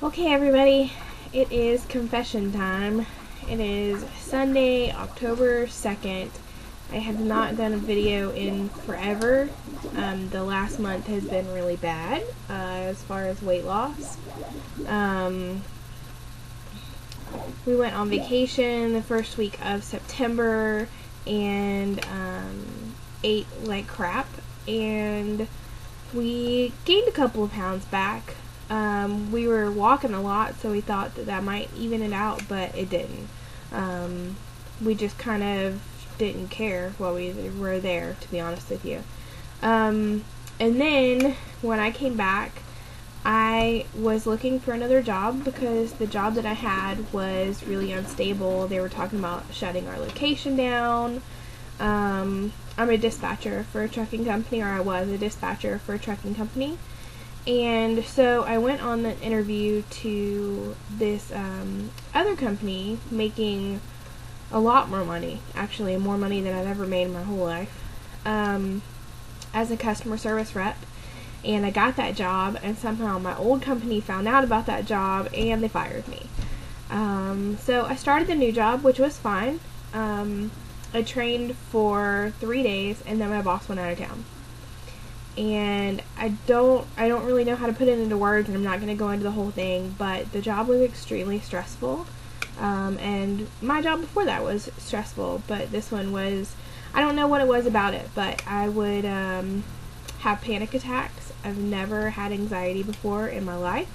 Okay, everybody, it is confession time. It is Sunday, October 2nd. I have not done a video in forever. The last month has been really bad as far as weight loss. We went on vacation the first week of September and ate like crap, and we gained a couple of pounds back. We were walking a lot, so we thought that might even it out, but it didn't. We just kind of didn't care while we were there, to be honest with you. And then when I came back, I was looking for another job because the job that I had was really unstable. They were talking about shutting our location down. I'm a dispatcher for a trucking company, or I was a dispatcher for a trucking company. And so I went on the interview to this other company, making a lot more money, actually more money than I've ever made in my whole life, as a customer service rep. And I got that job, and somehow my old company found out about that job and they fired me. So I started the new job, which was fine. I trained for 3 days, and then my boss went out of town. And I don't really know how to put it into words, and I'm not going to go into the whole thing, but the job was extremely stressful. And my job before that was stressful, but this one was, I don't know what it was about it, but I would have panic attacks. I've never had anxiety before in my life,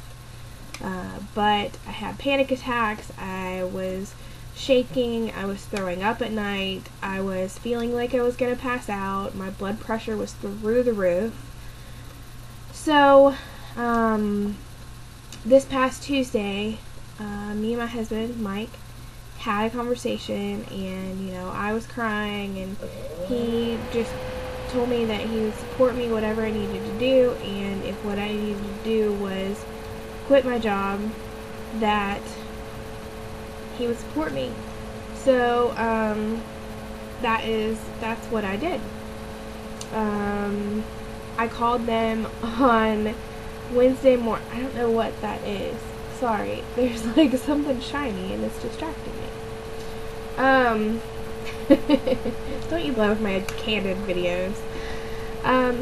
but I had panic attacks. I was shaking, I was throwing up at night, I was feeling like I was going to pass out, my blood pressure was through the roof. So, this past Tuesday, me and my husband, Mike, had a conversation, and, I was crying, and he just told me that he would support me whatever I needed to do, and if what I needed to do was quit my job, that he would support me. So that's what I did. I called them on Wednesday morning. I don't know what that is. Sorry, there's like something shiny and it's distracting me. Don't you love my candid videos?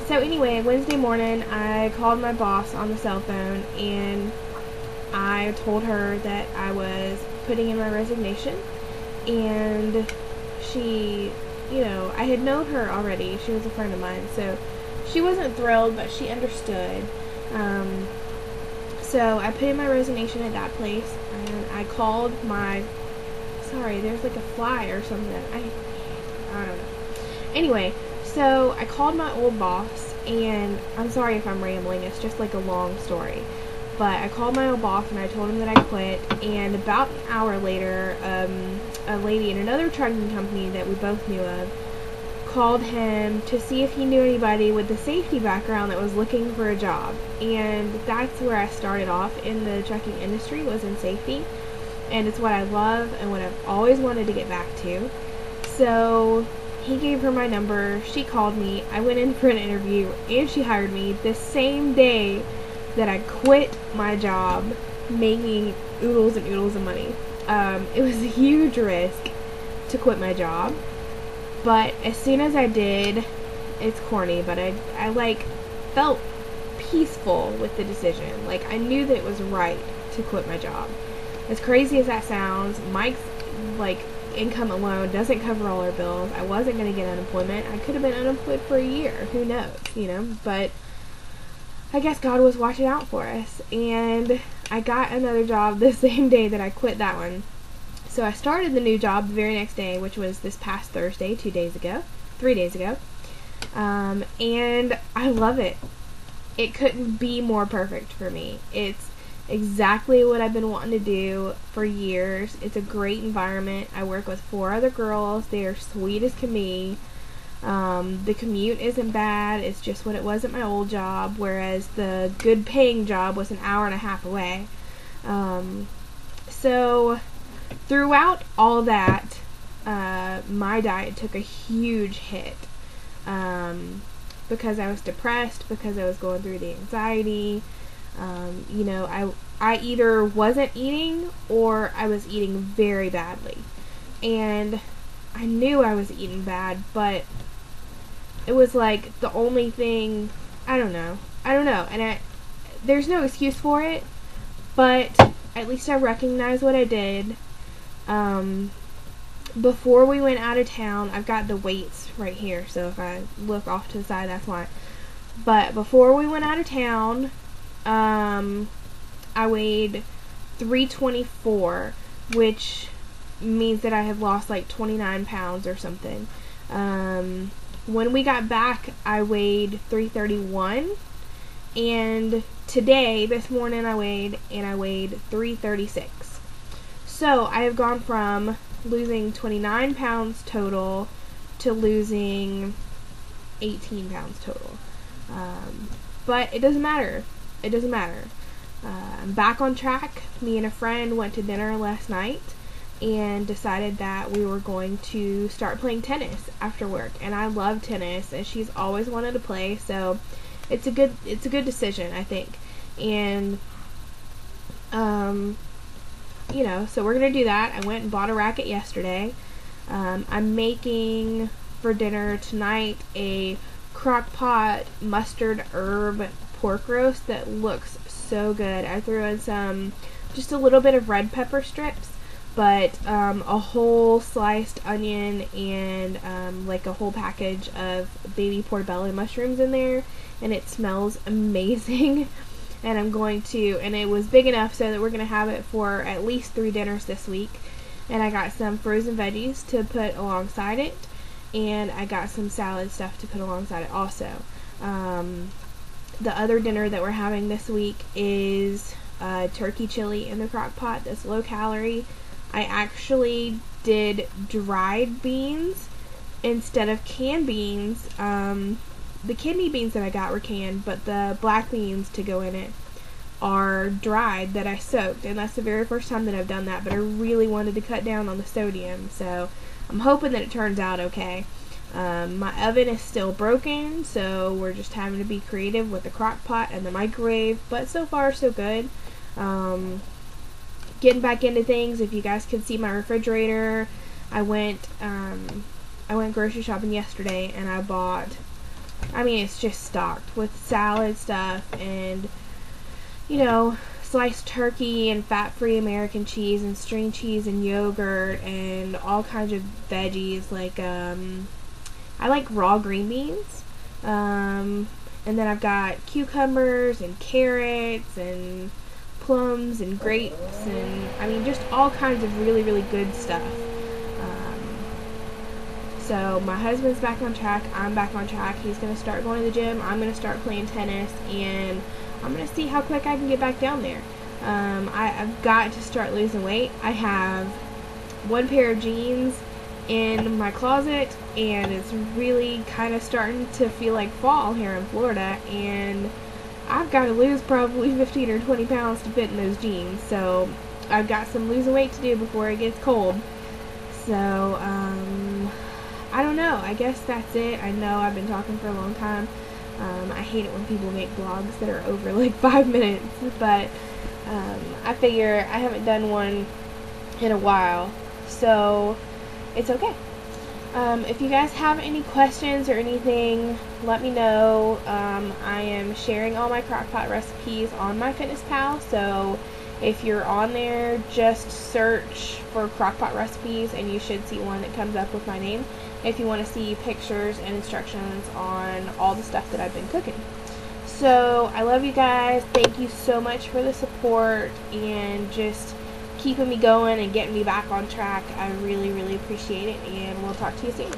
So anyway, Wednesday morning I called my boss on the cell phone, and I told her that I was putting in my resignation, and she, I had known her already. She was a friend of mine, so she wasn't thrilled, but she understood. So I put in my resignation at that place, and I called my, sorry, there's like a fly or something. I don't know. Anyway, so I called my old boss, and I'm sorry if I'm rambling, it's just like a long story. But I called my old boss and I told him that I quit, and about an hour later, a lady in another trucking company that we both knew of called him to see if he knew anybody with the safety background that was looking for a job. And that's where I started off in the trucking industry, was in safety. And it's what I love and what I've always wanted to get back to. So he gave her my number, she called me, I went in for an interview, and she hired me the same day that I quit my job, making oodles and oodles of money. It was a huge risk to quit my job, but as soon as I did, it's corny, but I like felt peaceful with the decision. Like, I knew that it was right to quit my job. As crazy as that sounds, Mike's income alone doesn't cover all our bills. I wasn't going to get unemployment. I could have been unemployed for a year, who knows, but I guess God was watching out for us, and I got another job the same day that I quit that one. So I started the new job the very next day, which was this past Thursday, 3 days ago, and I love it. It couldn't be more perfect for me. It's exactly what I've been wanting to do for years. It's a great environment. I work with 4 other girls. They are sweet as can be. The commute isn't bad. It's just what it was at my old job, whereas the good paying job was an hour and a half away. So throughout all that, my diet took a huge hit, because I was depressed, because I was going through the anxiety, You know, I either wasn't eating or I was eating very badly. And I knew I was eating bad, but it was like the only thing, I don't know. And there's no excuse for it, but at least I recognize what I did. Before we went out of town, I've got the weights right here, so if I look off to the side, that's why. But before we went out of town, I weighed 324, which means that I have lost like 29 pounds or something. When we got back, I weighed 331, and today, this morning, I weighed 336. So I have gone from losing 29 pounds total to losing 18 pounds total. But it doesn't matter. It doesn't matter. I'm back on track. Me and a friend went to dinner last night and decided that we were going to start playing tennis after work. And I love tennis, and she's always wanted to play, so it's a good decision, I think. And you know, so we're gonna do that. I went and bought a racket yesterday. I'm making for dinner tonight a crock pot mustard herb pork roast that looks so good. I threw in just a little bit of red pepper strips, but a whole sliced onion and like a whole package of baby portobello mushrooms in there, and it smells amazing. And and it was big enough so that we're going to have it for at least 3 dinners this week. And I got some frozen veggies to put alongside it, and I got some salad stuff to put alongside it also. The other dinner that we're having this week is turkey chili in the crock pot that's low calorie. I actually did dried beans instead of canned beans. The kidney beans that I got were canned, but the black beans to go in it are dried that I soaked, and that's the very first time that I've done that, but I really wanted to cut down on the sodium, so I'm hoping that it turns out okay. My oven is still broken, so we're just having to be creative with the crock pot and the microwave, but so far so good. Getting back into things, if you guys could see my refrigerator, I went grocery shopping yesterday, and I bought, it's just stocked with salad stuff and, you know, sliced turkey and fat-free American cheese and string cheese and yogurt and all kinds of veggies. Like, I like raw green beans. And then I've got cucumbers and carrots and plums and grapes and, just all kinds of really, really good stuff. So my husband's back on track, I'm back on track. He's going to start going to the gym, I'm going to start playing tennis, and I'm going to see how quick I can get back down there. I've got to start losing weight. I have one pair of jeans in my closet, and it's really kind of starting to feel like fall here in Florida, and I've got to lose probably 15 or 20 pounds to fit in those jeans. So I've got some losing weight to do before it gets cold. So, I don't know. I guess that's it. I know I've been talking for a long time. I hate it when people make vlogs that are over like 5 minutes, but I figure I haven't done one in a while, so it's okay. If you guys have any questions or anything, let me know. I am sharing all my crockpot recipes on MyFitnessPal, so if you're on there, just search for crockpot recipes and you should see one that comes up with my name if you want to see pictures and instructions on all the stuff that I've been cooking. So I love you guys. Thank you so much for the support and just keeping me going and getting me back on track. I really, really appreciate it, and we'll talk to you soon.